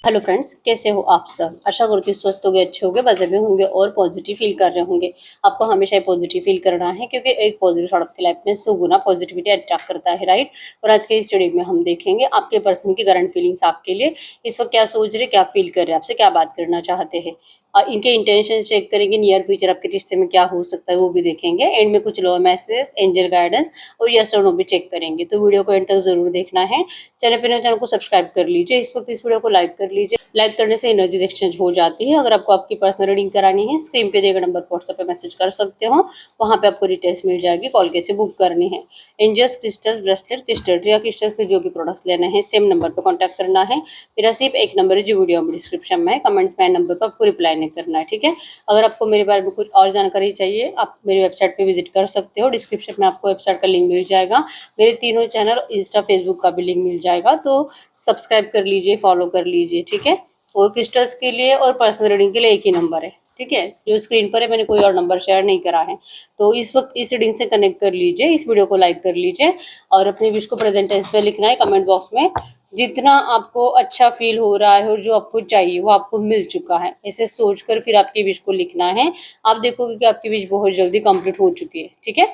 Hello friends, कैसे हो आप सब। आशा करती हूँ स्वस्थ होंगे, अच्छे होंगे, मजे में होंगे और पॉजिटिव फील कर रहे होंगे। आपको हमेशा ही पॉजिटिव फील करना है क्योंकि एक पॉजिटिव थॉट आपकी लाइफ में 100 गुना पॉजिटिविटी अट्रैक्ट करता है, राइट। और आज के इस स्टडी में हम देखेंगे आपके पर्सन की करंट फीलिंग्स आपके लिए इस वक्त क्या सोच रहे, क्या फील कर रहे हैं, आपसे क्या बात करना चाहते हैं। इनके इंटेंशन चेक करेंगे, नियर फ्यूचर आपके रिश्ते में क्या हो सकता है वो भी देखेंगे। एंड में कुछ लो मैसेज, एंजल गाइडेंस और यस और नो भी चेक करेंगे। तो वीडियो को एंड तक जरूर देखना है। चैनल को सब्सक्राइब कर लीजिए। इस वक्त इस वीडियो को लाइक कर लीजिए। लाइक करने से एनर्जीज एक्सचेंज हो जाती है। अगर आपको आपकी पर्सनल रीडिंग करानी है, स्क्रीन पे दिए गए नंबर पर व्हाट्सएप पे मैसेज कर सकते हो। वहाँ पे आपको डिटेल्स मिल जाएगी, कॉल कैसे बुक करनी है। एंजल्स, क्रिस्टल्स, ब्रेसलेट, क्रिस्टल या क्रिस्टल्स के जो भी प्रोडक्ट्स लेने हैं सेम नंबर पर कॉन्टैक्ट करना है। मेरा सिर्फ एक नंबर है जो वीडियो में डिस्क्रिप्शन में है, कमेंट्स में नंबर पर आपको रिप्लाई नहीं करना है, ठीक है। अगर आपको मेरे बारे में कुछ और जानकारी चाहिए आप मेरी वेबसाइट पे विजिट कर सकते हो। डिस्क्रिप्शन में आपको वेबसाइट का लिंक मिल जाएगा। मेरे तीनों चैनल इंस्टा, फेसबुक का भी लिंक मिल जाएगा, तो सब्सक्राइब कर लीजिए, फॉलो कर लीजिए, ठीक है। और क्रिस्टल्स के लिए और पर्सनल रीडिंग के लिए एक ही नंबर है, ठीक है, जो स्क्रीन पर है। मैंने कोई और नंबर शेयर नहीं करा है। तो इस वक्त इस रीडिंग से कनेक्ट कर लीजिए, इस वीडियो को लाइक कर लीजिए और अपनी विश को प्रेजेंट टेंस में लिखना है कमेंट बॉक्स में। जितना आपको अच्छा फील हो रहा है और जो आपको चाहिए वो आपको मिल चुका है, ऐसे सोचकर फिर आपकी विश को लिखना है। आप देखोगे कि आपकी विश बहुत जल्दी कंप्लीट हो चुकी है, ठीक है।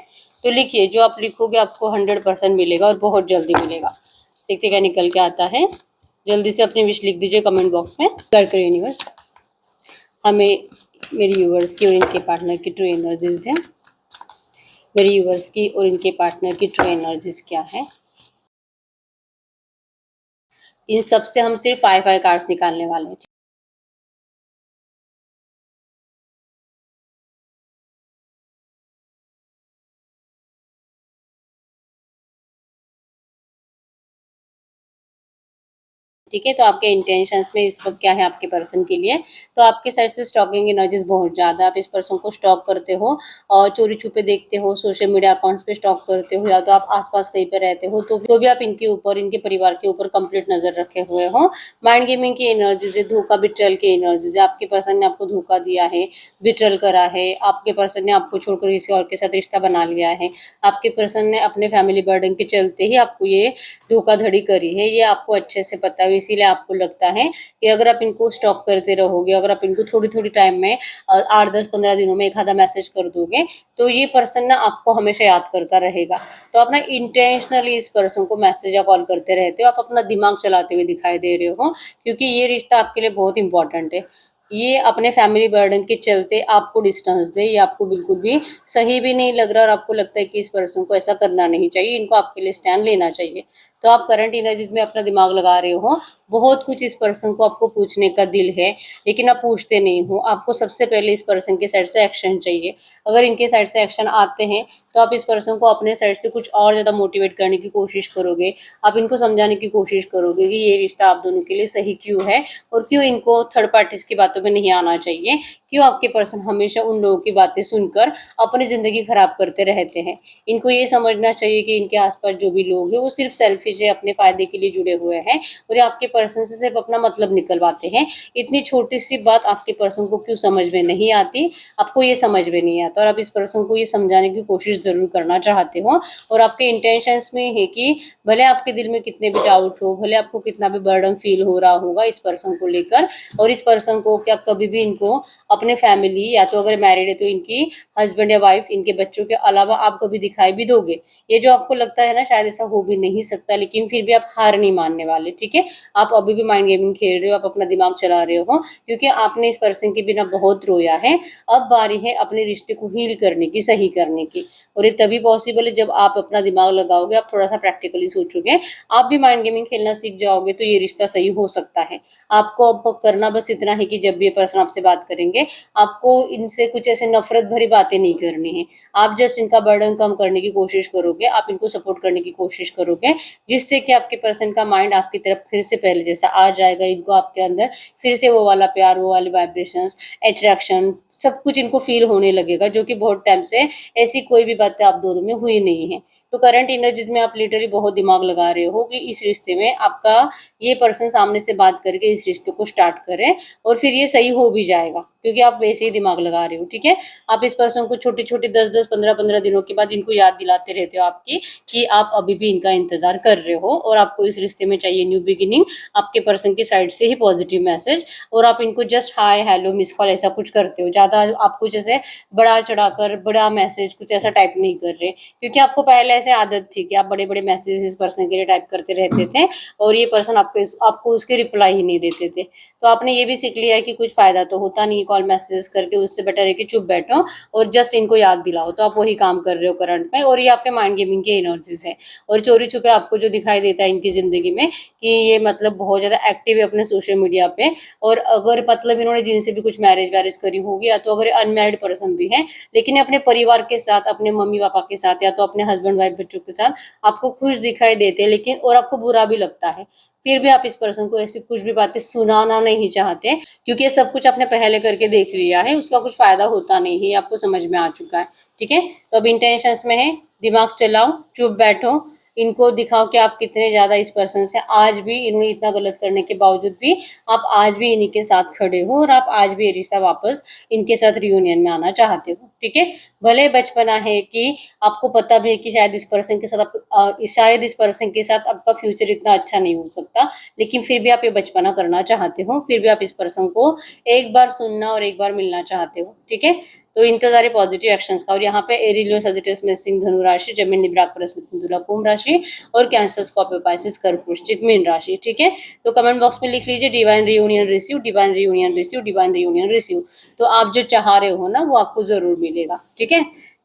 तो लिखिए, जो आप लिखोगे आपको 100% मिलेगा और बहुत जल्दी मिलेगा। देखते क्या निकल के आता है। जल्दी से अपनी विश लिख दीजिए कमेंट बॉक्स में। कर कर यूनिवर्स हमें मेरी व्यूवर्स की और इनके पार्टनर की ट्रू एनर्जीज दें। मेरी व्यूवर्स की और इनके पार्टनर की ट्रू एनर्जीज क्या है। इन सब से हम सिर्फ 5 कार्ड्स निकालने वाले हैं। ठीक है, तो आपके इंटेंशंस में इस वक्त क्या है आपके पर्सन के लिए। तो आपके साइड से स्टॉकिंग एनर्जीज बहुत ज़्यादा, आप इस पर्सन को स्टॉक करते हो और चोरी छुपे देखते हो, सोशल मीडिया अकाउंट्स पे स्टॉक करते हो, या तो आप आसपास कहीं पे रहते हो तो भी आप इनके ऊपर, इनके परिवार के ऊपर कंप्लीट नजर रखे हुए हो। माइंड गेमिंग की एनर्जीज है, धोखा बिट्रल की एनर्जीज है। आपके पर्सन ने आपको धोखा दिया है, बिट्रल करा है। आपके पर्सन ने आपको छोड़कर किसी और के साथ रिश्ता बना लिया है। आपके पर्सन ने अपने फैमिली बर्डन के चलते ही आपको ये धोखाधड़ी करी है, ये आपको अच्छे से पता है। इसीलिए आपको लगता है कि अगर आप इनको स्टॉक करते रहोगे, अगर आप इनको थोड़ी थोड़ी टाइम में 8, 10, 15 दिनों में एक आधा मैसेज कर दोगे तो ये पर्सन ना आपको हमेशा याद करता रहेगा। तो आप ना इंटेंशनली इस पर्सन को मैसेज या कॉल करते रहते हो, आप अपना दिमाग चलाते हुए दिखाई दे रहे हो, क्योंकि ये रिश्ता आपके लिए बहुत इंपॉर्टेंट है। ये अपने फैमिली बर्डन के चलते आपको डिस्टेंस दे, ये आपको बिल्कुल भी सही भी नहीं लग रहा और आपको लगता है कि इस पर्सन को ऐसा करना नहीं चाहिए, इनको आपके लिए स्टैंड लेना चाहिए। तो आप करंट एनर्जीज में अपना दिमाग लगा रहे हो। बहुत कुछ इस पर्सन को आपको पूछने का दिल है, लेकिन आप पूछते नहीं हो। आपको सबसे पहले इस पर्सन के साइड से एक्शन चाहिए। अगर इनके साइड से एक्शन आते हैं तो आप इस पर्सन को अपने साइड से कुछ और ज़्यादा मोटिवेट करने की कोशिश करोगे। आप इनको समझाने की कोशिश करोगे कि ये रिश्ता आप दोनों के लिए सही क्यों है और क्यों इनको थर्ड पार्टीज की बातों में नहीं आना चाहिए। क्यों आपके पर्सन हमेशा उन लोगों की बातें सुनकर अपनी ज़िंदगी खराब करते रहते हैं। इनको ये समझना चाहिए कि इनके आसपास जो भी लोग हैं वो सिर्फ सेल्फिश है, अपने फायदे के लिए जुड़े हुए हैं और ये आपके पर्सन से सिर्फ अपना मतलब निकलवाते हैं। इतनी छोटी सी बात आपके पर्सन को क्यों समझ में नहीं आती, आपको ये समझ में नहीं आता और आप इस पर्सन को ये समझाने की कोशिश ज़रूर करना चाहते हो। और आपके इंटेंशंस में है कि भले आपके दिल में कितने भी डाउट हो, भले आपको कितना भी बर्डन फील हो रहा होगा इस पर्सन को लेकर, और इस पर्सन को क्या कभी भी इनको अपने फैमिली या तो अगर मैरिड है तो इनकी हस्बैंड या वाइफ, इनके बच्चों के अलावा आप कभी दिखाई भी दोगे। ये जो आपको लगता है ना शायद ऐसा हो भी नहीं सकता, लेकिन फिर भी आप हार नहीं मानने वाले, ठीक है। आप अभी भी माइंड गेमिंग खेल रहे हो, आप अपना दिमाग चला रहे हो, क्योंकि आपने इस पर्सन के बिना बहुत रोया है। अब बारी है अपने रिश्ते को हील करने की, सही करने की। और ये तभी पॉसिबल है जब आप अपना दिमाग लगाओगे, आप थोड़ा सा प्रैक्टिकली सोचोगे, आप भी माइंड गेमिंग खेलना सीख जाओगे तो ये रिश्ता सही हो सकता है। आपको अब करना बस इतना है कि जब भी ये पर्सन आपसे बात करेंगे आपको इनसे कुछ ऐसे नफरत भरी बातें नहीं करनी है। आप जस्ट इनका बर्डन कम करने की कोशिश करोगे, आप इनको सपोर्ट करने की कोशिश करोगे, जिससे कि आपके पर्सन का माइंड आपकी तरफ फिर से पहले जैसा आ जाएगा। इनको आपके अंदर फिर से वो वाला प्यार, वो वाले वाइब्रेशंस, अट्रैक्शन, सब कुछ इनको फील होने लगेगा, जो कि बहुत टाइम से ऐसी कोई भी बातें आप दोनों में हुई नहीं है। तो करंट एनर्जीज में आप लिटरली बहुत दिमाग लगा रहे हो कि इस रिश्ते में आपका ये पर्सन सामने से बात करके इस रिश्ते को स्टार्ट करें, और फिर ये सही हो भी जाएगा, क्योंकि आप वैसे ही दिमाग लगा रहे हो। ठीक है, आप इस पर्सन को छोटी छोटी 10-10 15-15 दिनों के बाद इनको याद दिलाते रहते हो आपकी कि आप अभी भी इनका इंतजार कर रहे हो और आपको इस रिश्ते में चाहिए न्यू बिगिनिंग, आपके पर्सन की साइड से ही पॉजिटिव मैसेज। और आप इनको just hi hello miss call ऐसा कुछ करते हो, ज़्यादा आपको जैसे बढ़ा चढ़ाकर बड़ा मैसेज कुछ ऐसा टाइप नहीं कर रहे, क्योंकि आपको पहले ऐसे आदत थी कि आप बड़े बड़े मैसेज इस पर्सन के लिए टाइप करते रहते थे और ये पर्सन आपको उसके रिप्लाई ही नहीं देते थे। तो आपने ये भी सीख लिया है कि कुछ फायदा तो होता नहीं कॉल मैसेज करके, उससे बेटर है कि चुप बैठो और जस्ट इनको याद दिलाओ। तो आप वही काम कर रहे हो करंट में, और ये आपके माइंड गेमिंग की एनर्जीज है। और चोरी छुपे आपको जो दिखाई देता है इनकी जिंदगी में कि ये मतलब बहुत ज्यादा एक्टिव है अपने सोशल मीडिया पे। और अगर मतलब इन्होंने जिनसे भी कुछ मैरिज वैरिज करी होगी, या तो अगर अनमैरिड पर्सन भी है लेकिन अपने परिवार के साथ, अपने मम्मी पापा के साथ, या तो अपने हस्बैंड वाइफ बच्चों के साथ आपको खुश दिखाई देते हैं, लेकिन और आपको बुरा भी लगता है, फिर भी आप इस पर्सन को ऐसी कुछ भी बातें सुनाना नहीं चाहते, क्योंकि ये सब कुछ आपने पहले करके देख लिया है, उसका कुछ फायदा होता नहीं है, आपको समझ में आ चुका है। ठीक है, तो अब इंटेंशंस में है, दिमाग चलाओ, चुप बैठो, इनको दिखाओ कि आप कितने ज्यादा इस पर्सन से, आज भी इन्होंने इतना गलत करने के बावजूद भी आप आज भी इन्हीं के साथ खड़े हो, और आप आज भी ये रिश्ता वापस इनके साथ रियूनियन में आना चाहते हो। ठीक है, भले बचपना है कि आपको पता भी है कि शायद इस पर्सन के साथ शायद इस पर्सन के साथ आपका फ्यूचर इतना अच्छा नहीं हो सकता, लेकिन फिर भी आप ये बचपना करना चाहते हो, फिर भी आप इस पर्सन को एक बार सुनना और एक बार मिलना चाहते हो। ठीक है, तो इंतजार है पॉजिटिव एक्शंस का। और यहाँ पे एरिलियो सजिटस में सिंह धनु राशि, जमीन निब्राक तुला कुंभ राशि, और कैंसर स्कॉर्पियो पाइसिस कर्क वृश्चिक मीन राशि। ठीक है, तो कमेंट बॉक्स में लिख लीजिए divine reunion receive, divine reunion receive, divine reunion receive. तो आप जो चाह रहे हो ना वो आपको जरूर मिलेगा। ठीक है,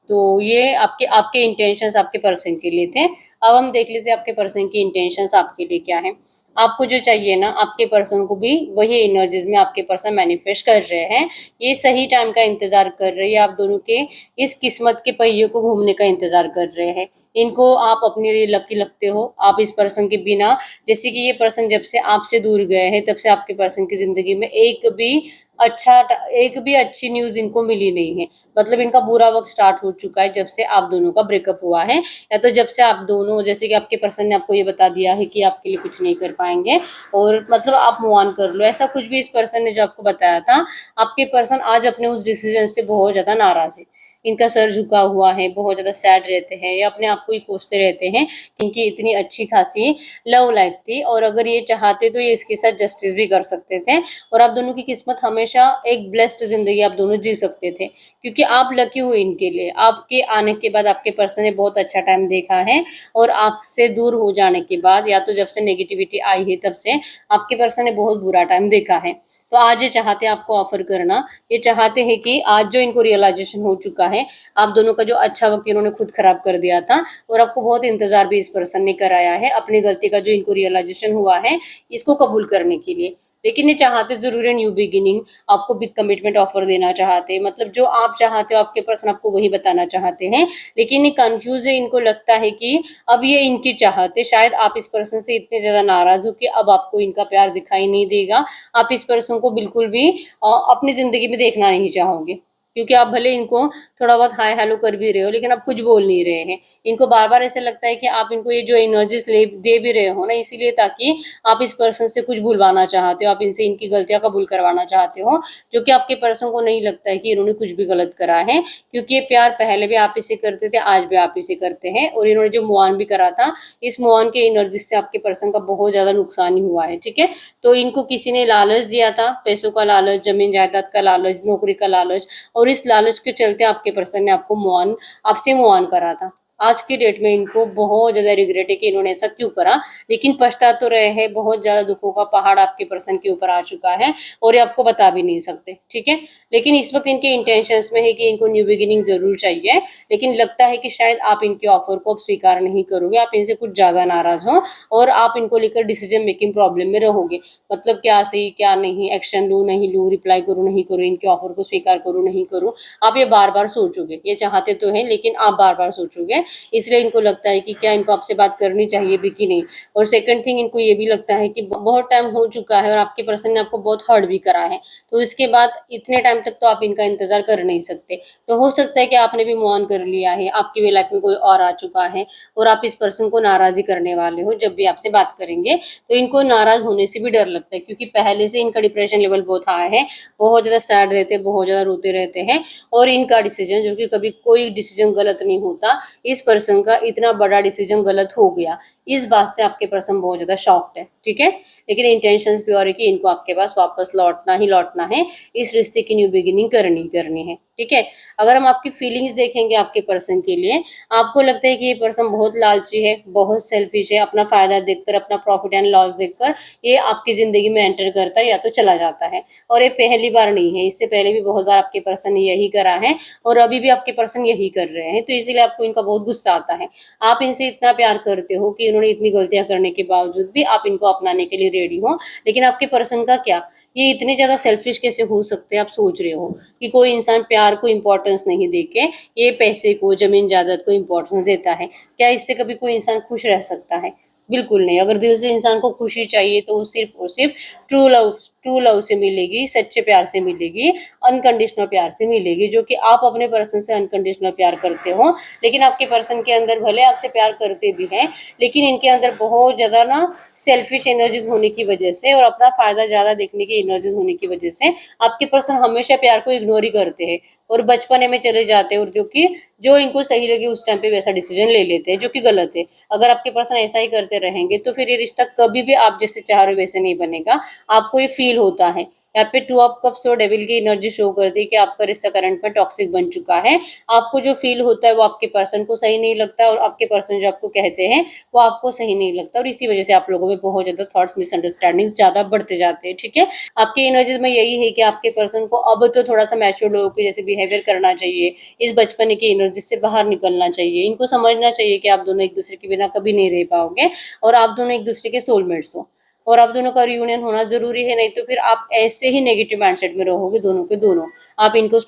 तो ये आपके आपके इंटेंशंस आपके पर्सन के लिए थे। अब हम देख लेते हैं आपके पर्सन की इंटेंशंस आपके लिए क्या है। आपको जो चाहिए ना, आपके पर्सन को भी वही एनर्जीज में आपके पर्सन मैनिफेस्ट कर रहे हैं। ये सही टाइम का इंतजार कर रहे हैं, आप दोनों के इस किस्मत के पहिए को घूमने का इंतजार कर रहे हैं। इनको आप अपने लिए लकी लगते हो। आप इस पर्सन के बिना, जैसे कि ये पर्सन जब से आपसे दूर गए हैं तब से आपके पर्सन की जिंदगी में एक भी अच्छी न्यूज इनको मिली नहीं है। मतलब इनका बुरा वक्त स्टार्ट हो चुका है जब से आप दोनों का ब्रेकअप हुआ है, या तो जब से आप दोनों, जैसे कि आपके पर्सन ने आपको ये बता दिया है कि आपके लिए कुछ नहीं कर पाएंगे और मतलब आप मूव ऑन कर लो, ऐसा कुछ भी इस पर्सन ने जो आपको बताया था, आपके पर्सन आज अपने उस डिसीजन से बहुत ज्यादा नाराज है। इनका सर झुका हुआ है, बहुत ज्यादा सैड रहते हैं, या अपने आप को ही कोसते रहते हैं, क्योंकि इतनी अच्छी खासी लव लाइफ थी, और अगर ये चाहते तो ये इसके साथ जस्टिस भी कर सकते थे, और आप दोनों की किस्मत हमेशा एक ब्लेस्ड जिंदगी आप दोनों जी सकते थे, क्योंकि आप लकी हो इनके लिए। आपके आने के बाद आपके पर्सन ने बहुत अच्छा टाइम देखा है, और आपसे दूर हो जाने के बाद, या तो जब से नेगेटिविटी आई है तब से आपके पर्सन ने बहुत बुरा टाइम देखा है। तो आज ये चाहते हैं आपको ऑफर करना, ये चाहते हैं कि आज जो इनको रियलाइजेशन हो चुका है, आप दोनों का जो अच्छा वक्त इन्होंने खुद खराब कर दिया था, और आपको बहुत इंतजार भी इस पर्सन ने कराया है अपनी गलती का जो इनको रियलाइजेशन हुआ है इसको कबूल करने के लिए। लेकिन ये चाहते जरूर है न्यू बिगिनिंग, आपको बिग कमिटमेंट ऑफर देना चाहते हैं, मतलब जो आप चाहते हो आपके पर्सन आपको वही बताना चाहते हैं, लेकिन ये कंफ्यूज है। इनको लगता है कि अब ये इनकी चाहते, शायद आप इस पर्सन से इतने ज्यादा नाराज हो कि अब आपको इनका प्यार दिखाई नहीं देगा, आप इस पर्सन को बिल्कुल भी अपनी जिंदगी में देखना नहीं चाहोगे, क्योंकि आप भले इनको थोड़ा बहुत हाय हेलो कर भी रहे हो लेकिन आप कुछ बोल नहीं रहे हैं। इनको बार बार ऐसे लगता है कि आप इनको ये जो एनर्जीज दे भी रहे हो ना, इसीलिए ताकि आप इस पर्सन से कुछ भूलवाना चाहते हो, आप इनसे इनकी गलतियां कबूल करवाना चाहते हो, जो कि आपके पर्सन को नहीं लगता है कि इन्होंने कुछ भी गलत करा है, क्योंकि ये प्यार पहले भी आप इसे करते थे, आज भी आप इसे करते हैं, और इन्होंने जो मुआन भी करा था, इस मुआन के एनर्जी से आपके पर्सन का बहुत ज्यादा नुकसान ही हुआ है। ठीक है, तो इनको किसी ने लालच दिया था, पैसों का लालच, जमीन जायदाद का लालच, नौकरी का लालच, और इस लालच के चलते आपके पर्सन ने आपसे मुँह ऑन करा था। आज की डेट में इनको बहुत ज्यादा रिग्रेट है कि इन्होंने ऐसा क्यों करा, लेकिन पछता तो रहे हैं। बहुत ज्यादा दुखों का पहाड़ आपके पर्सन के ऊपर आ चुका है, और ये आपको बता भी नहीं सकते। ठीक है, लेकिन इस वक्त इनके इंटेंशंस में है कि इनको न्यू बिगिनिंग जरूर चाहिए, लेकिन लगता है कि शायद आप इनके ऑफर को अब स्वीकार नहीं करोगे, आप इनसे कुछ ज्यादा नाराज हो, और आप इनको लेकर डिसीजन मेकिंग प्रॉब्लम में रहोगे। मतलब क्या सही क्या नहीं, एक्शन लूँ नहीं लूँ, रिप्लाई करूँ नहीं करूँ, इनके ऑफर को स्वीकार करूँ नहीं करूँ, आप ये बार बार सोचोगे। ये चाहते तो हैं लेकिन आप बार बार सोचोगे, इसलिए इनको लगता है कि क्या इनको आपसे बात करनी चाहिए भी कि नहीं। और सेकंड थिंग, इनको ये भी लगता है कि बहुत टाइम हो चुका है और आपके पर्सन ने आपको बहुत हर्ट भी करा है, तो इसके बाद इतने टाइम तक तो आप इनका इंतजार कर नहीं सकते। तो हो सकता है कि आपने भी मूव ऑन कर लिया है, आपकी भी लाइफ में कोई और आ चुका है और आप इस पर्सन को नाराज ही करने वाले हो जब भी आपसे बात करेंगे। तो इनको नाराज होने से भी डर लगता है, क्योंकि पहले से इनका डिप्रेशन लेवल बहुत हाई है, बहुत ज्यादा सैड रहते हैं, बहुत ज्यादा रोते रहते हैं। और इनका डिसीजन, जो कि कभी कोई डिसीजन गलत नहीं होता, इस पर्सन का इतना बड़ा डिसीजन गलत हो गया, इस बात से आपके पर्सन बहुत ज्यादा शॉक्ड है। ठीक है, लेकिन इंटेंशंस प्योर है कि इनको आपके पास वापस लौटना ही लौटना है, इस रिश्ते की न्यू बिगिनिंग करनी है। ठीक है, अगर हम आपकी फीलिंग्स देखेंगे आपके पर्सन के लिए, आपको लगता है कि ये पर्सन बहुत लालची है, बहुत सेल्फिश है, अपना फायदा देखकर, अपना प्रॉफिट एंड लॉस देखकर ये आपकी जिंदगी में एंटर करता है या तो चला जाता है। और ये पहली बार नहीं है, इससे पहले भी बहुत बार आपके पर्सन ने यही करा है और अभी भी आपके पर्सन यही कर रहे हैं। तो इसीलिए आपको इनका बहुत गुस्सा आता है। आप इनसे इतना प्यार करते हो कि इन्होंने इतनी गलतियां करने के बावजूद भी आप इनको अपनाने के लिए रेडी हो। लेकिन आपके पर्सन का क्या, ये इतने ज्यादा सेल्फिश कैसे हो सकते हैं? आप सोच रहे हो कि कोई इंसान प्यार को इम्पोर्टेंस नहीं देके ये पैसे को, जमीन जायदाद को इम्पोर्टेंस देता है? क्या इससे कभी कोई इंसान खुश रह सकता है? बिल्कुल नहीं। अगर दिल से इंसान को खुशी चाहिए तो वो सिर्फ और सिर्फ ट्रू लव से मिलेगी, सच्चे प्यार से मिलेगी, अनकंडीशनल प्यार से मिलेगी, जो कि आप अपने पर्सन से अनकंडीशनल प्यार करते हो। लेकिन आपके पर्सन के अंदर भले आपसे प्यार करते भी हैं, लेकिन इनके अंदर बहुत ज़्यादा ना सेल्फिश एनर्जीज होने की वजह से और अपना फायदा ज़्यादा देखने की एनर्जीज होने की वजह से आपके पर्सन हमेशा प्यार को इग्नोर ही करते हैं और बचपने में चले जाते हैं, और जो इनको सही लगे उस टाइम पे वैसा डिसीजन ले लेते हैं, जो कि गलत है। अगर आपके पर्सन ऐसा ही करते रहेंगे तो फिर ये रिश्ता कभी भी आप जैसे चाह रहे हो वैसे नहीं बनेगा। आपको ये फील होता है। यहाँ पे टू ऑफ कप्स और डेविल की एनर्जी शो करती है कि आपका रिश्ता करंट में टॉक्सिक बन चुका है। आपको जो फील होता है वो आपके पर्सन को सही नहीं लगता, और आपके पर्सन जो आपको कहते हैं वो आपको सही नहीं लगता, और इसी वजह से आप लोगों में बहुत ज्यादा थॉट्स, मिसअंडरस्टैंडिंग ज्यादा बढ़ते जाते हैं। ठीक है, आपकी एनर्जीज में यही है कि आपके पर्सन को अब तो थोड़ा सा मैच्योर लोगों के जैसे बिहेवियर करना चाहिए, इस बचपन की एनर्जी से बाहर निकलना चाहिए। इनको समझना चाहिए कि आप दोनों एक दूसरे के बिना कभी नहीं रह पाओगे और आप दोनों एक दूसरे के सोलमेट्स हो, और आप दोनों का रियूनियन होना जरूरी है। नहीं तो फिर आप ऐसे ही नेगेटिव माइंडसेट में रहोगे दोनों के दोनों। आप इनको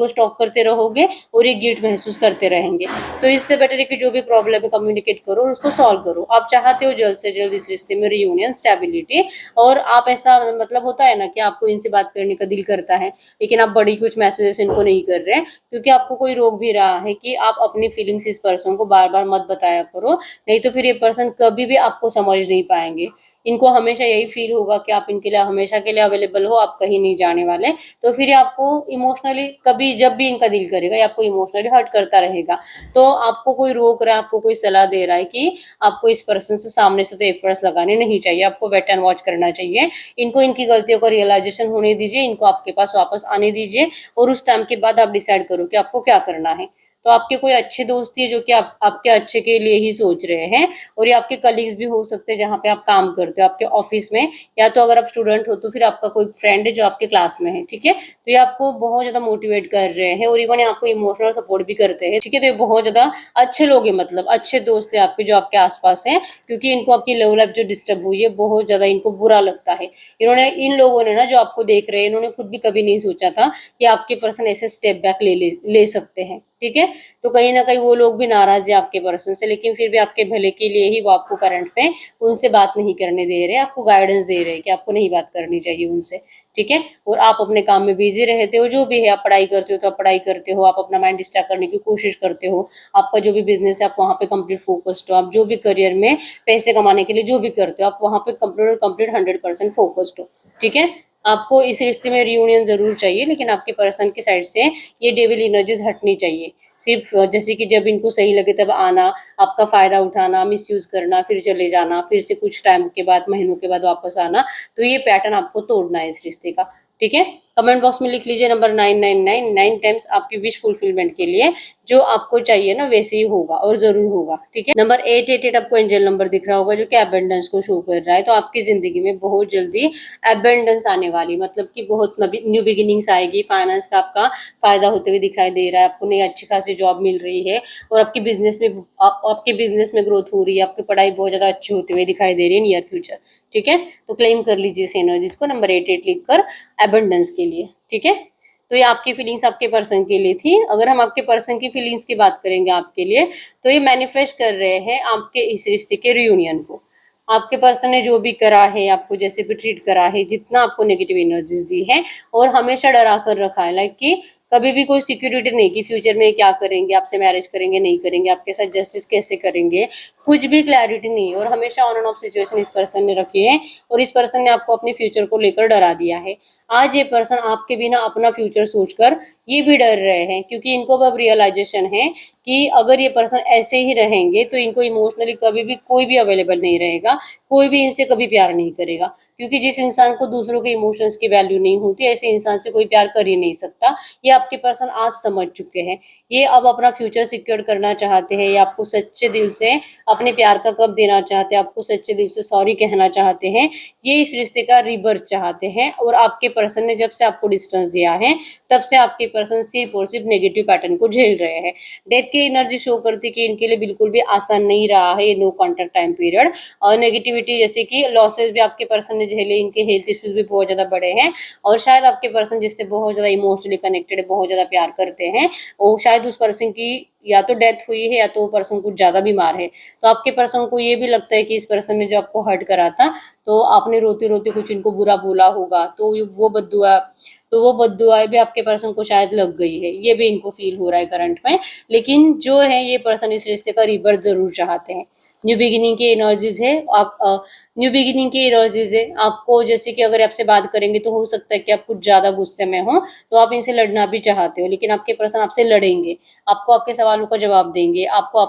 स्टॉक करते रहोगे और ये गिल्ट महसूस करते रहेंगे। तो इससे बेटर है कि जो भी प्रॉब्लम है कम्युनिकेट करो और उसको सॉल्व करो। आप चाहते हो जल्द से जल्द इस रिश्ते में रियूनियन, स्टेबिलिटी, और आप ऐसा मतलब होता है ना कि आपको इनसे बात करने का दिल करता है, लेकिन आप बड़ी कुछ मैसेजेस इनको नहीं कर रहे, क्योंकि आपको कोई रोक भी रहा है कि आप अपनी फीलिंग्स इस पर्सन को बार बार मत बताया करो, नहीं तो फिर ये पर्सन कभी भी आपको समझ नहीं पाएंगे। इनको हमेशा यही फील होगा कि आप इनके लिए हमेशा के लिए अवेलेबल हो, आप कहीं नहीं जाने वाले। तो फिर ये आपको इमोशनली कभी जब भी इनका दिल करेगा ये आपको इमोशनली हर्ट करता रहेगा। तो आपको कोई रोक रहा है, आपको कोई सलाह दे रहा है कि आपको इस पर्सन से सामने से तो एफर्ट्स लगाने नहीं चाहिए, आपको वेट एंड वॉच करना चाहिए। इनको इनकी गलतियों का रियलाइजेशन होने दीजिए, इनको आपके पास वापस आने दीजिए, और उस टाइम के बाद आप डिसाइड करो कि आपको क्या करना है। तो आपके कोई अच्छे दोस्त ही जो कि आपके अच्छे के लिए ही सोच रहे हैं, और ये आपके कलीग्स भी हो सकते हैं जहाँ पे आप काम करते हो, आपके ऑफिस में, या तो अगर आप स्टूडेंट हो तो फिर आपका कोई फ्रेंड है जो आपके क्लास में है। ठीक है, तो ये आपको बहुत ज्यादा मोटिवेट कर रहे हैं और इवन आपको इमोशनल सपोर्ट भी करते हैं। ठीक है, तो ये बहुत ज्यादा अच्छे लोग हैं, मतलब अच्छे दोस्त है आपके जो आपके आसपास हैं, क्योंकि इनको आपकी लव लाइफ जो डिस्टर्ब हुई है बहुत ज्यादा इनको बुरा लगता है। इन लोगों ने ना जो आपको देख रहे हैं, इन्होंने खुद भी कभी नहीं सोचा था कि आपके पर्सन ऐसे स्टेप बैक ले सकते हैं। ठीक है, तो कहीं ना कहीं वो लोग भी नाराज है आपके पर्सन से, लेकिन फिर भी आपके भले के लिए ही वो आपको करंट में उनसे बात नहीं करने दे रहे, आपको गाइडेंस दे रहे हैं कि आपको नहीं बात करनी चाहिए उनसे। ठीक है, और आप अपने काम में बिजी रहते हो, जो भी है, आप पढ़ाई करते हो तो आप पढ़ाई करते हो, आप अपना माइंड डिस्ट्रैक्ट करने की कोशिश करते हो, आपका जो भी बिजनेस है आप वहाँ पे कंप्लीट फोकस्ड हो, आप जो भी करियर में पैसे कमाने के लिए जो भी करते हो आप वहाँ पे कंप्लीट 100% फोकस्ड हो। ठीक है, आपको इस रिश्ते में रियूनियन जरूर चाहिए, लेकिन आपके पर्सन की साइड से ये डेविल एनर्जीज हटनी चाहिए। सिर्फ जैसे कि जब इनको सही लगे तब आना, आपका फायदा उठाना, मिसयूज करना, फिर चले जाना, फिर से कुछ टाइम के बाद, महीनों के बाद वापस आना, तो ये पैटर्न आपको तोड़ना है इस रिश्ते का। ठीक है, कमेंट बॉक्स में लिख लीजिए नंबर 999, 9 टाइम्स आपकी विश फुलफिलमेंट के लिए जो आपको चाहिए ना वैसे ही होगा और जरूर होगा। ठीक है, नंबर 888 आपको एंजल नंबर दिख रहा होगा जो कि अबेंडेंस को शो कर रहा है। तो आपकी जिंदगी में बहुत जल्दी अबेंडेंस आने वाली, मतलब कि बहुत न्यू बिगिनिंग्स आएगी। फाइनेंस का आपका फायदा होते हुए दिखाई दे रहा है, आपको नई अच्छी खासी जॉब मिल रही है, और आपके बिजनेस में ग्रोथ हो रही है, आपकी पढ़ाई बहुत ज्यादा अच्छी होते हुए दिखाई दे रही है नियर फ्यूचर। ठीक है, तो क्लेम कर लीजिए इस एनर्जीज को नंबर 88 लिखकर एबंडेंस के लिए। ठीक है, तो ये आपकी फीलिंग्स आपके पर्सन के लिए थी। अगर हम आपके पर्सन की फीलिंग्स की बात करेंगे आपके लिए, तो ये मैनिफेस्ट कर रहे हैं आपके इस रिश्ते के रियूनियन को। आपके पर्सन ने जो भी करा है, आपको जैसे भी ट्रीट करा है, जितना आपको नेगेटिव एनर्जीज दी है और हमेशा डरा कर रखा है, लाइक कि कभी भी कोई सिक्योरिटी नहीं कि फ्यूचर में क्या करेंगे, आपसे मैरिज करेंगे नहीं करेंगे, आपके साथ जस्टिस कैसे करेंगे, कुछ भी क्लैरिटी नहीं है। और हमेशा ऑन एंड ऑफ सिचुएशन इस पर्सन ने रखी है और इस पर्सन ने आपको अपने फ्यूचर को लेकर डरा दिया है। आज ये पर्सन आपके बिना अपना फ्यूचर सोचकर ये भी डर रहे हैं, क्योंकि इनको अब रियलाइजेशन है कि अगर ये पर्सन ऐसे ही रहेंगे तो इनको इमोशनली कभी भी कोई भी अवेलेबल नहीं रहेगा, कोई भी इनसे कभी प्यार नहीं करेगा, क्योंकि जिस इंसान को दूसरों के इमोशंस की वैल्यू नहीं होती, ऐसे इंसान से कोई प्यार कर ही नहीं सकता। ये आपके पर्सन आज समझ चुके हैं। ये अब अपना फ्यूचर सिक्योर करना चाहते हैं, ये आपको सच्चे दिल से अपने प्यार का कब देना चाहते हैं, आपको सच्चे दिल से सॉरी कहना चाहते हैं। ये इस रिश्ते का रिबर्थ चाहते हैं और आपके पर्सन ने जब से आपको डिस्टेंस दिया है तब से आपके पर्सन सिर्फ और सिर्फ नेगेटिव पैटर्न को झेल रहे हैं। डेथ की एनर्जी शो करती कि इनके लिए बिल्कुल भी आसान नहीं रहा है ये नो कॉन्टैक्ट टाइम पीरियड। और नेगेटिविटी जैसे कि लॉसेस भी आपके पर्सन ने झेले, इनके हेल्थ इश्यूज भी बहुत ज़्यादा बड़े हैं और शायद आपके पर्सन जिससे बहुत ज़्यादा इमोशनली कनेक्टेड है, बहुत ज़्यादा प्यार करते हैं, और शायद उस पर्सन की या तो डेथ हुई है या तो वो पर्सन कुछ ज़्यादा बीमार है। तो आपके पर्सन को ये भी लगता है कि इस पर्सन ने जो आपको हर्ट करा था, तो आपने रोते रोते कुछ इनको बुरा बोला होगा, तो वो बद्दुआ भी आपके पर्सन को शायद लग गई है, ये भी इनको फील हो रहा है करंट में। लेकिन जो है ये पर्सन इस रिश्ते का रिबर्थ जरूर चाहते हैं। न्यू बिगिनिंग की एनर्जीज है, आप न्यू बिगिनिंग की एनर्जीज है आपको। जैसे कि अगर आपसे बात करेंगे तो हो सकता है कि आप कुछ ज़्यादा गुस्से में हो, तो आप इनसे लड़ना भी चाहते हो, लेकिन आपके पर्सन आपसे लड़ेंगे, आपको आपके सवालों का जवाब देंगे, आपको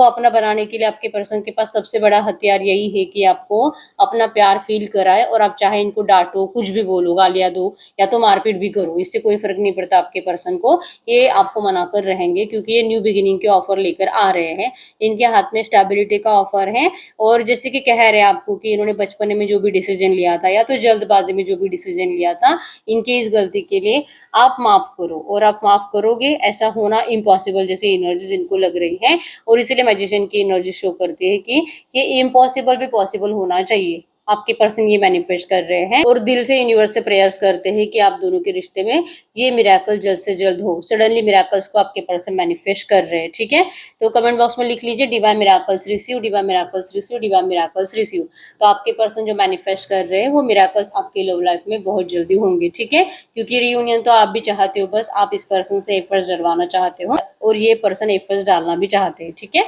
अपना बनाने के लिए आपके पर्सन के पास सबसे बड़ा हथियार यही है कि आपको अपना प्यार फील कराए। और आप चाहे इनको डांटो, कुछ भी बोलो, गालियाँ दो या तो मारपीट भी करो, इससे कोई फर्क नहीं पड़ता आपके पर्सन को। ये आपको मना कर रहेंगे क्योंकि ये न्यू बिगिनिंग के ऑफर लेकर आ रहे हैं। इनके हाथ में स्टेबिलिटी का ऑफर है और जैसे कि कह रहे हैं आपको कि इन्होंने बचपन में जो भी डिसीजन लिया था या तो जल्दबाजी में जो भी डिसीजन लिया था, इनकी इस गलती के लिए आप माफ करो। और आप माफ करोगे, ऐसा होना इम्पॉसिबल जैसे एनर्जीज इनको लग रही है। और इसीलिए मैजिशियन की एनर्जी शो करती है कि ये इम्पॉसिबल भी पॉसिबल होना चाहिए। आपके पर्सन ये मैनिफेस्ट कर रहे हैं और दिल से यूनिवर्स से प्रेयर्स करते हैं कि आप दोनों के रिश्ते में ये मिराकल जल्द से जल्द हो। सडनली मिराकल्स को आपके पर्सन मैनिफेस्ट कर रहे हैं, ठीक है। तो कमेंट बॉक्स में लिख लीजिए divine miracles receive, divine miracles receive, divine miracles receive. तो आपके पर्सन जो मैनिफेस्ट कर रहे हैं वो मिराकल्स आपके लव लाइफ में बहुत जल्दी होंगे, ठीक है। क्योंकि रियूनियन तो आप भी चाहते हो, बस आप इस पर्सन से एफर्ट्स डलवाना चाहते हो और ये पर्सन एफर्ट्स डालना भी चाहते हैं, ठीक है।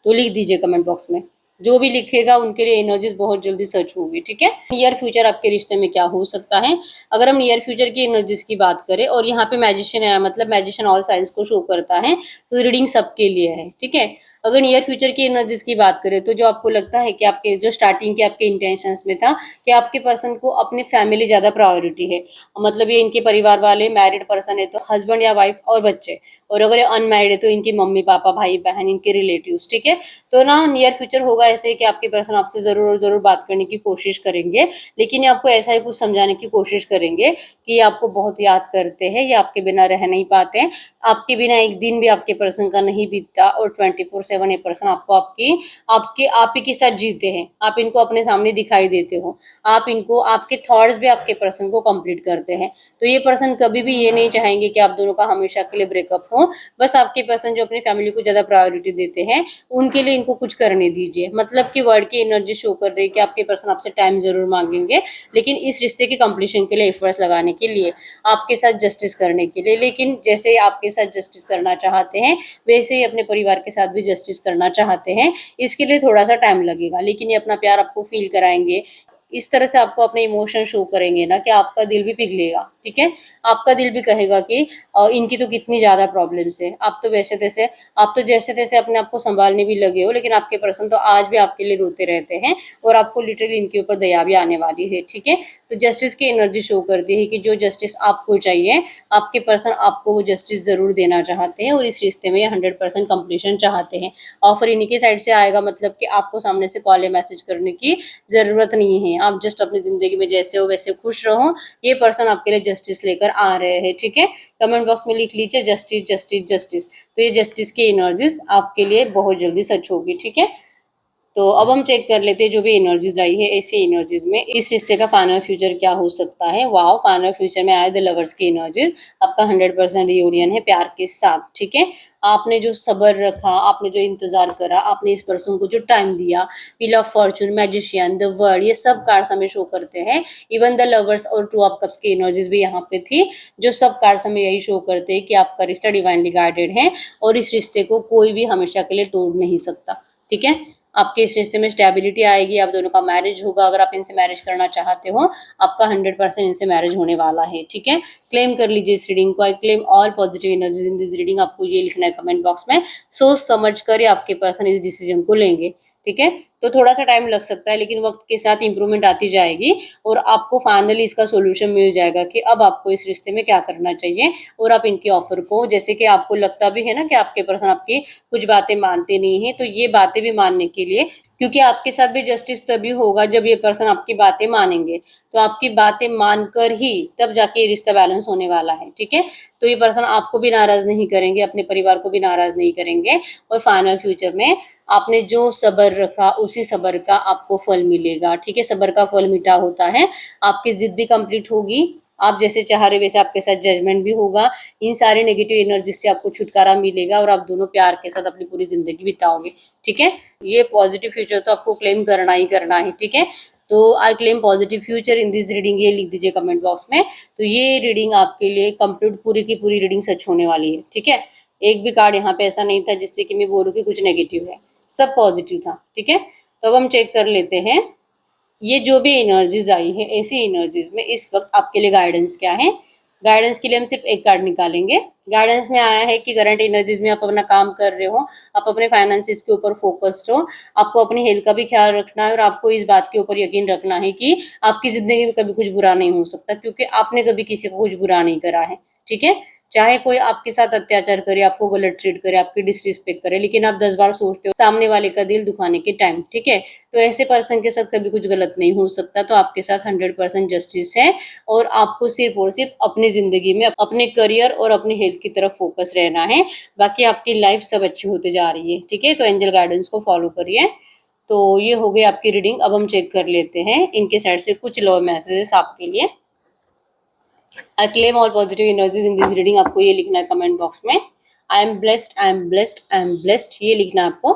तो लिख दीजिए कमेंट बॉक्स में, जो भी लिखेगा उनके लिए एनर्जीज बहुत जल्दी सच होगी, ठीक है। नियर फ्यूचर आपके रिश्ते में क्या हो सकता है, अगर हम नियर फ्यूचर की एनर्जीज की बात करें और यहाँ पे मैजिशियन है, मतलब मैजिशियन ऑल साइंस को शो करता है, तो रीडिंग सबके लिए है, ठीक है। अगर नियर फ्यूचर की एनर्जीज की बात करें तो जो आपको लगता है कि आपके जो स्टार्टिंग के आपके इंटेंशंस में था कि आपके पर्सन को अपनी फैमिली ज़्यादा प्रायोरिटी है, मतलब ये इनके परिवार वाले मैरिड पर्सन है तो हस्बैंड या वाइफ और बच्चे, और अगर ये अनमैरिड है तो इनकी मम्मी पापा भाई बहन इनके रिलेटिव्स, ठीक है। तो ना नियर फ्यूचर होगा ऐसे कि आपके पर्सन आपसे ज़रूर और ज़रूर बात करने की कोशिश करेंगे, लेकिन ये आपको ऐसा ही कुछ समझाने की कोशिश करेंगे कि ये आपको बहुत याद करते हैं, ये आपके बिना रह नहीं पाते हैं, आपके बिना एक दिन भी आपके पर्सन का नहीं बीतता और 24/7 ये पर्सन आपको आपकी आपके आप ही के साथ जीते हैं। आप इनको अपने सामने दिखाई देते हो, आप इनको आपके थॉट्स भी आपके पर्सन को कंप्लीट करते हैं। तो ये पर्सन कभी भी ये नहीं चाहेंगे कि आप दोनों का हमेशा के लिए ब्रेकअप हो। बस आपके पर्सन जो अपनी फैमिली को ज़्यादा प्रायोरिटी देते हैं उनके लिए इनको कुछ करने दीजिए। मतलब कि वर्ड की एनर्जी शो कर रही है कि आपके पर्सन आपसे टाइम ज़रूर मांगेंगे, लेकिन इस रिश्ते की कंप्लीशन के लिए एफर्ट्स लगाने के लिए, आपके साथ जस्टिस करने के लिए। लेकिन जैसे आपके साथ जस्टिस करना चाहते हैं वैसे ही अपने परिवार के साथ भी जस्टिस करना चाहते हैं। इसके लिए थोड़ा सा टाइम लगेगा, लेकिन ये अपना प्यार आपको फील कराएंगे। इस तरह से आपको अपने इमोशन शो करेंगे ना कि आपका दिल भी पिघलेगा, ठीक है। आपका दिल भी कहेगा कि इनकी तो कितनी ज़्यादा प्रॉब्लम्स है, आप तो जैसे तैसे अपने आप को संभालने भी लगे हो, लेकिन आपके पर्सन तो आज भी आपके लिए रोते रहते हैं और आपको लिटरली इनके ऊपर दया भी आने वाली है, ठीक है। तो जस्टिस की एनर्जी शो करती है कि जो जस्टिस आपको चाहिए, आपके पर्सन आपको वो जस्टिस ज़रूर देना चाहते हैं और इस रिश्ते में 100% कंप्लीशन चाहते हैं। ऑफर इन्हीं के साइड से आएगा, मतलब कि आपको सामने से कॉल या मैसेज करने की ज़रूरत नहीं है। आप जस्ट अपनी ज़िंदगी में जैसे हो वैसे खुश रहो, ये पर्सन आपके लिए जस्टिस लेकर आ रहे हैं, ठीक है। कमेंट बॉक्स में लिख लीजिए जस्टिस जस्टिस जस्टिस। तो ये जस्टिस की एनर्जीज आपके लिए बहुत जल्दी सच होगी, ठीक है। तो अब हम चेक कर लेते हैं जो भी एनर्जीज आई है ऐसी एनर्जीज में इस रिश्ते का फाइनल फ्यूचर क्या हो सकता है। वाओ, फाइनल फ्यूचर में आए द लवर्स की एनर्जीज। आपका 100% रियूनियन है प्यार के साथ, ठीक है। आपने जो सब्र रखा, आपने जो इंतजार करा, आपने इस पर्सन को जो टाइम दिया, wheel of Fortune, magician, the world, ये सब कार्ड्स हमें शो करते हैं। इवन द लवर्स और टू ऑफ कप्स की एनर्जीज भी यहाँ पे थी। जो सब कार्ड्स हमें यही शो करते हैं कि आपका रिश्ता डिवाइनली गाइडेड है और इस रिश्ते को कोई भी हमेशा के लिए तोड़ नहीं सकता, ठीक है। आपके इस रिश्ते में स्टेबिलिटी आएगी, आप दोनों का मैरिज होगा। अगर आप इनसे मैरिज करना चाहते हो, आपका 100% इनसे मैरिज होने वाला है, ठीक है। क्लेम कर लीजिए इस रीडिंग को। I claim all positive energies in this reading. आपको ये लिखना है कमेंट बॉक्स में। सोच समझ कर आपके पर्सन इस डिसीजन को लेंगे, ठीक है। तो थोड़ा सा टाइम लग सकता है, लेकिन वक्त के साथ इंप्रूवमेंट आती जाएगी और आपको फाइनली इसका सोल्यूशन मिल जाएगा कि अब आपको इस रिश्ते में क्या करना चाहिए। और आप इनके ऑफर को, जैसे कि आपको लगता भी है ना कि आपके पर्सन आपकी कुछ बातें मानते नहीं है, तो ये बातें भी मानने के लिए, क्योंकि आपके साथ भी जस्टिस तभी होगा जब ये पर्सन आपकी बातें मानेंगे। तो आपकी बातें मानकर ही तब जाके ये रिश्ता बैलेंस होने वाला है, ठीक है। तो ये पर्सन आपको भी नाराज नहीं करेंगे, अपने परिवार को भी नाराज नहीं करेंगे और फाइनल फ्यूचर में आपने जो सब्र रखा उसी सब्र का आपको फल मिलेगा, ठीक है। सब्र का फल मीठा होता है। आपकी जिद भी कंप्लीट होगी, आप जैसे चाह रहे वैसे आपके साथ जजमेंट भी होगा। इन सारी नेगेटिव एनर्जी से आपको छुटकारा मिलेगा और आप दोनों प्यार के साथ अपनी पूरी जिंदगी बिताओगे, ठीक है। ये पॉजिटिव फ्यूचर तो आपको क्लेम करना ही करना है, ठीक है। तो I claim positive future in this reading, ये लिख दीजिए कमेंट बॉक्स में। तो ये रीडिंग आपके लिए कंप्लीट, पूरी की पूरी रीडिंग सच होने वाली है, ठीक है। एक भी कार्ड यहाँ पे ऐसा नहीं था जिससे कि मैं बोलूँ कि कुछ नेगेटिव है, सब पॉजिटिव था, ठीक है। तो अब हम चेक कर लेते हैं ये जो भी एनर्जीज आई है ऐसी एनर्जीज में इस वक्त आपके लिए गाइडेंस क्या है। गाइडेंस के लिए हम सिर्फ एक कार्ड निकालेंगे। गाइडेंस में आया है कि करंट एनर्जीज में आप अपना काम कर रहे हो, आप अपने फाइनेंसिस के ऊपर फोकस्ड हो, आपको अपनी हेल्थ का भी ख्याल रखना है और आपको इस बात के ऊपर यकीन रखना है कि आपकी जिंदगी में कभी कुछ बुरा नहीं हो सकता, क्योंकि आपने कभी किसी को कुछ बुरा नहीं करा है, ठीक है। चाहे कोई आपके साथ अत्याचार करे, आपको गलत ट्रीट करे, आपकी डिसरिस्पेक्ट करे, लेकिन आप 10 बार सोचते हो सामने वाले का दिल दुखाने के टाइम, ठीक है। तो ऐसे पर्सन के साथ कभी कुछ गलत नहीं हो सकता। तो आपके साथ 100% जस्टिस है और आपको सिर्फ और सिर्फ अपनी जिंदगी में अपने करियर और अपनी हेल्थ की तरफ फोकस रहना है। बाकी आपकी लाइफ सब अच्छी होते जा रही है, ठीक है। तो एंजल गाइडेंस को फॉलो करिए। तो ये हो गई आपकी रीडिंग। अब हम चेक कर लेते हैं इनके साइड से कुछ लव मैसेजेस आपके लिए। I claim all positive energies in this reading. आपको ये लिखना है कमेंट बॉक्स में। I am blessed, I am blessed, I am blessed, ये लिखना है आपको,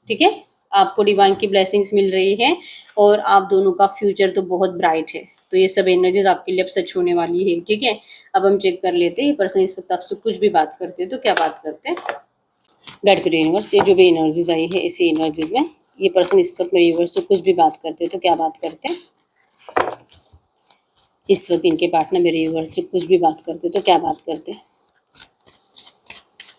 ठीक है। आपको डिवाइन की ब्लेसिंग्स मिल रही है और आप दोनों का फ्यूचर तो बहुत ब्राइट है। तो ये सब एनर्जीज आपके लिए अब सच होने वाली है, ठीक है। अब हम चेक कर लेते हैं ये पर्सन इस वक्त आपसे कुछ भी बात करते हैं तो क्या बात करते हैं। गाइड करिए यूनिवर्स, ये जो भी एनर्जीज आई है ऐसी एनर्जीज में ये पर्सन इस वक्त मेरे यूनिवर्स से कुछ भी बात करते हैं तो क्या बात करते हैं। इस वक्त इनके पार्टनर मेरे यूनिवर्स से कुछ भी बात करते तो क्या बात करते हैं।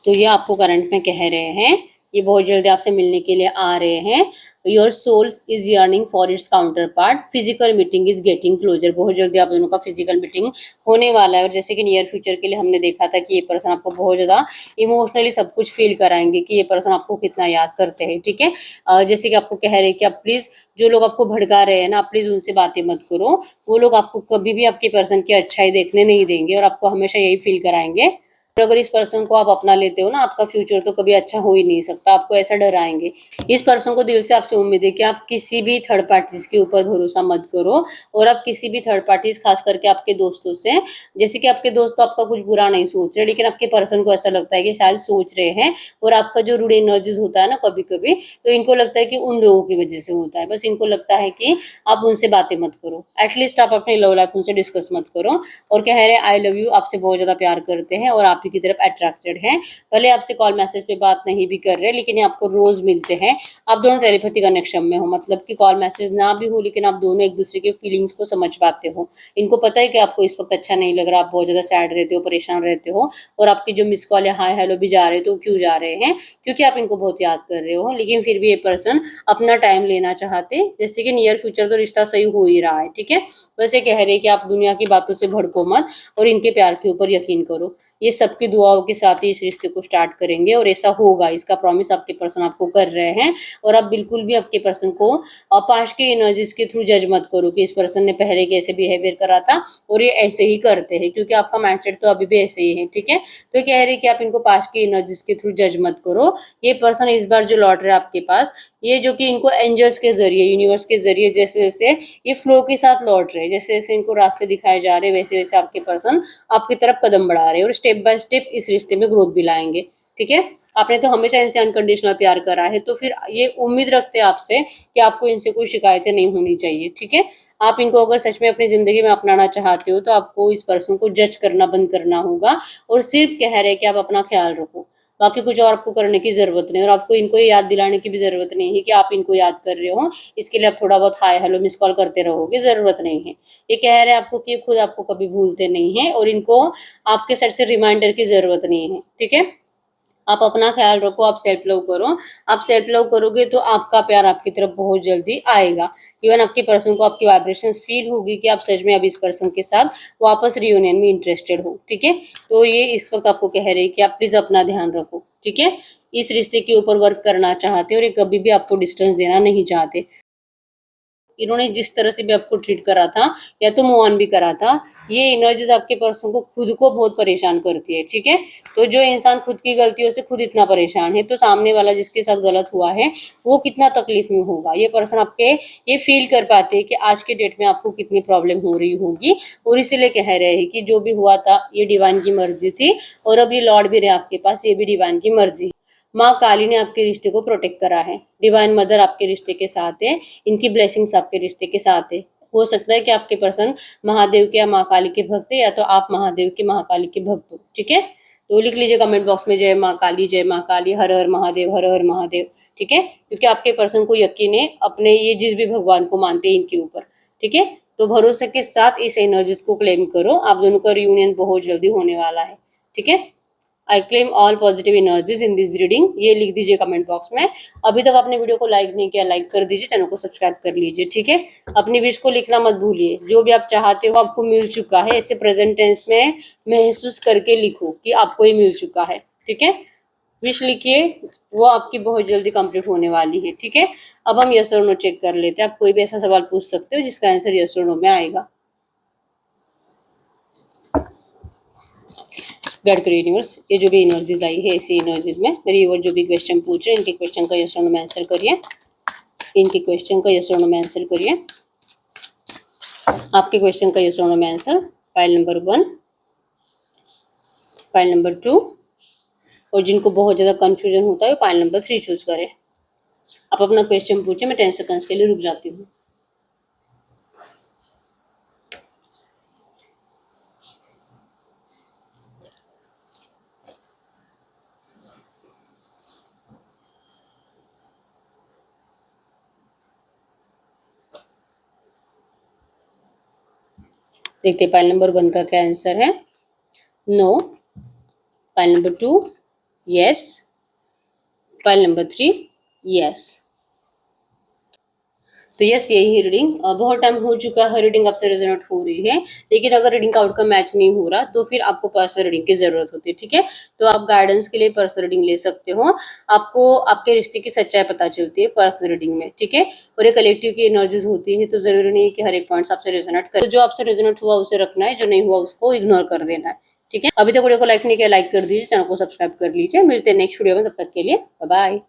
तो ये आपको करंट में कह रहे हैं, ये बहुत जल्दी आपसे मिलने के लिए आ रहे हैं। Your souls is yearning for its counterpart, physical meeting is getting closer. बहुत जल्दी आप दोनों का फिजिकल मीटिंग होने वाला है। और जैसे कि नियर फ्यूचर के लिए हमने देखा था कि ये पर्सन आपको बहुत ज़्यादा इमोशनली सब कुछ फील कराएंगे कि ये पर्सन आपको कितना याद करते हैं, ठीक है। जैसे कि आपको कह रहे हैं कि आप प्लीज़, जो लोग आपको भड़का रहे हैं ना, आप प्लीज़ उनसे बातें मत करो। वो लोग आपको कभी भी आपके पर्सन की अच्छाई देखने नहीं देंगे और आपको हमेशा यही फील कराएंगे। तो अगर इस पर्सन को आप अपना लेते हो ना, आपका फ्यूचर तो कभी अच्छा हो ही नहीं सकता। आपको ऐसा डराएंगे। इस पर्सन को दिल से आपसे उम्मीद है कि आप किसी भी थर्ड पार्टीज के ऊपर भरोसा मत करो और आप किसी भी थर्ड पार्टीज, खास करके आपके दोस्तों से, जैसे कि आपके दोस्त तो आपका कुछ बुरा नहीं सोच रहे, लेकिन आपके पर्सन को ऐसा लगता है कि शायद सोच रहे हैं। और आपका जो रूड एनर्जीज होता है ना कभी कभी, तो इनको लगता है कि उन लोगों की वजह से होता है। बस इनको लगता है कि आप उनसे बातें मत करो, एटलीस्ट आप अपनी लव लाइफ उनसे डिस्कस मत करो। और कह रहे हैं आई लव यू, आपसे बहुत ज़्यादा प्यार करते हैं और आप ही की तरफ अट्रैक्टेड हैं। भले आपसे कॉल मैसेज पे बात नहीं भी कर रहे, लेकिन ये आपको रोज मिलते हैं। आप दोनों टेलीपैथी कनेक्शन में हो, मतलब कि कॉल मैसेज ना भी हो लेकिन आप दोनों एक दूसरे के फीलिंग्स को समझ पाते हो। इनको पता है कि आपको इस वक्त अच्छा नहीं लग रहा, आप बहुत ज़्यादा सैड रहते हो, परेशान रहते हो और आपकी जो मिस कॉल या हाय हेलो भी जा रहे हो तो क्यों जा रहे हैं, क्योंकि आप इनको बहुत याद कर रहे हो। लेकिन फिर भी ये पर्सन अपना टाइम लेना चाहते, जैसे कि नियर फ्यूचर तो रिश्ता सही हो ही रहा है, ठीक है। वैसे कह रहे हैं कि आप दुनिया की बातों से भड़को मत और इनके प्यार के ऊपर यकीन करो। ये सबकी दुआओं के साथ ही इस रिश्ते को स्टार्ट करेंगे और ऐसा होगा, इसका प्रॉमिस आपके पर्सन आपको कर रहे हैं। और आप बिल्कुल भी आपके पर्सन को पास्ट के एनर्जीज के थ्रू जज मत करो कि इस पर्सन ने पहले कैसे बिहेवियर करा था और ये ऐसे ही करते हैं, क्योंकि आपका माइंडसेट तो अभी भी ऐसे ही है, ठीक है। तो कह रहे हैं कि आप इनको पास्ट की एनर्जीज के थ्रू जज मत करो। ये पर्सन इस बार जो लौट रहा है आपके पास, ये जो कि इनको एंजल्स के जरिए, यूनिवर्स के जरिए जैसे जैसे ये फ्लो के साथ लौट रहे हैं, जैसे जैसे इनको रास्ते दिखाए जा रहे हैं, वैसे वैसे आपके पर्सन आपकी तरफ कदम बढ़ा रहे हैं और स्टेप बाय स्टेप इस रिश्ते में ग्रोथ भी लाएंगे। ठीक है, आपने तो हमेशा इनसे अनकंडीशनल प्यार करा है, तो फिर ये उम्मीद रखते हैं आपसे कि आपको इनसे कोई शिकायतें नहीं होनी चाहिए। ठीक है, आप इनको अगर सच में अपनी जिंदगी में अपनाना चाहते हो तो आपको इस पर्सन को जज करना बंद करना होगा और सिर्फ कह रहे कि आप अपना ख्याल रखो, बाकी कुछ और आपको करने की जरूरत नहीं। और आपको इनको याद दिलाने की भी जरूरत नहीं है कि आप इनको याद कर रहे हो, इसके लिए आप थोड़ा बहुत हाय हेलो मिस कॉल करते रहोगे, जरूरत नहीं है। ये कह रहे हैं आपको कि ये खुद आपको कभी भूलते नहीं है और इनको आपके साइड से रिमाइंडर की जरूरत नहीं है। ठीक है, आप अपना ख्याल रखो, आप सेल्फ लव करो। आप सेल्फ लव करोगे तो आपका प्यार आपकी तरफ बहुत जल्दी आएगा। इवन आपके पर्सन को आपकी वाइब्रेशंस फील होगी कि आप सच में अब इस पर्सन के साथ वापस रियूनियन में इंटरेस्टेड हो। ठीक है, तो ये इस वक्त आपको कह रहे हैं कि आप प्लीज अपना ध्यान रखो। ठीक है, इस रिश्ते के ऊपर वर्क करना चाहते और ये कभी भी आपको डिस्टेंस देना नहीं चाहते। इन्होंने जिस तरह से भी आपको ट्रीट करा था या तो मूव ऑन भी करा था, ये एनर्जीज आपके पर्सन को खुद को बहुत परेशान करती है। ठीक है, तो जो इंसान खुद की गलतियों से खुद इतना परेशान है, तो सामने वाला जिसके साथ गलत हुआ है वो कितना तकलीफ में होगा। ये पर्सन आपके ये फील कर पाते हैं कि आज के डेट में आपको कितनी प्रॉब्लम हो रही होगी, और इसीलिए कह रहे हैं कि जो भी हुआ था ये डिवाइन की मर्जी थी, और अब ये लॉर्ड भी रहे आपके पास, ये भी डिवाइन की मर्जी। माँ काली ने आपके रिश्ते को प्रोटेक्ट करा है, डिवाइन मदर आपके रिश्ते के साथ है, इनकी ब्लेसिंग्स आपके रिश्ते के साथ है। हो सकता है कि आपके पर्सन महादेव के या माँ काली के भक्त है, या तो आप महादेव के महाकाली के भक्त हो। ठीक है, तो लिख लीजिए कमेंट बॉक्स में जय माँ काली, जय माँ काली, हर हर महादेव, हर हर महादेव। ठीक है, क्योंकि आपके पर्सन को यकीन है अपने ये जिस भी भगवान को मानते हैं इनके ऊपर। ठीक है, तो भरोसे के साथ इस एनर्जीज को क्लेम करो, आप दोनों का रियूनियन बहुत जल्दी होने वाला है। ठीक है, I claim all positive energies in this reading, ये लिख दीजिए कमेंट बॉक्स में। अभी तक आपने वीडियो को लाइक नहीं किया, लाइक कर दीजिए, चैनल को सब्सक्राइब कर लीजिए। ठीक है, अपनी विश को लिखना मत भूलिए, जो भी आप चाहते हो आपको मिल चुका है, ऐसे प्रेजेंट टेंस में महसूस करके लिखो कि आपको ये मिल चुका है। ठीक है, विश लिखिए, वो आपकी बहुत जल्दी कंप्लीट होने वाली है। ठीक है, अब हम यस और नो चेक कर लेते हैं। आप कोई भी ऐसा सवाल पूछ सकते हो जिसका आंसर यस और नो में आएगा। गाइड करिए यूनिवर्स, ये जो भी एनर्जीज आई है ऐसी एनर्जीज में मेरी व्यूअर जो भी क्वेश्चन पूछ रहे हैं, इनके क्वेश्चन का यस और नो में आंसर करिए। इनके क्वेश्चन का यस और नो में आंसर करिए। आपके क्वेश्चन का यस और नो में answer. File number 1, file number 2, और जिनको बहुत ज़्यादा कन्फ्यूजन होता है फाइल नंबर 3 चूज करें। आप अपना क्वेश्चन पूछे, मैं 10 सेकंड्स के लिए रुक जाती हूँ। देखते हैं फाइल नंबर 1 का क्या आंसर है। No. File number 2 yes. File number 3 yes. तो यस, यही है रीडिंग। बहुत टाइम हो चुका है, रीडिंग आपसे रेजोनेट हो रही है, लेकिन अगर रीडिंग का आउटकम मैच नहीं हो रहा तो फिर आपको पर्सनल रीडिंग की जरूरत होती है। ठीक है, तो आप गाइडेंस के लिए पर्सनल रीडिंग ले सकते हो। आपको आपके रिश्ते की सच्चाई पता चलती है पर्सनल रीडिंग में। ठीक है, और ये कलेक्टिव की एनर्जीज होती है, तो जरूरी नहीं है कि हर एक पॉइंट्स आपसे रेजोनेट करे। तो जो आपसे रेजोनेट हुआ उसे रखना है, जो नहीं हुआ उसको इग्नोर कर देना है। ठीक है, अभी तक वीडियो को लाइक नहीं किया, लाइक कर दीजिए, चैनल को सब्सक्राइब कर लीजिए। मिलते हैं नेक्स्ट वीडियो में, तब तक के लिए बाय बाय।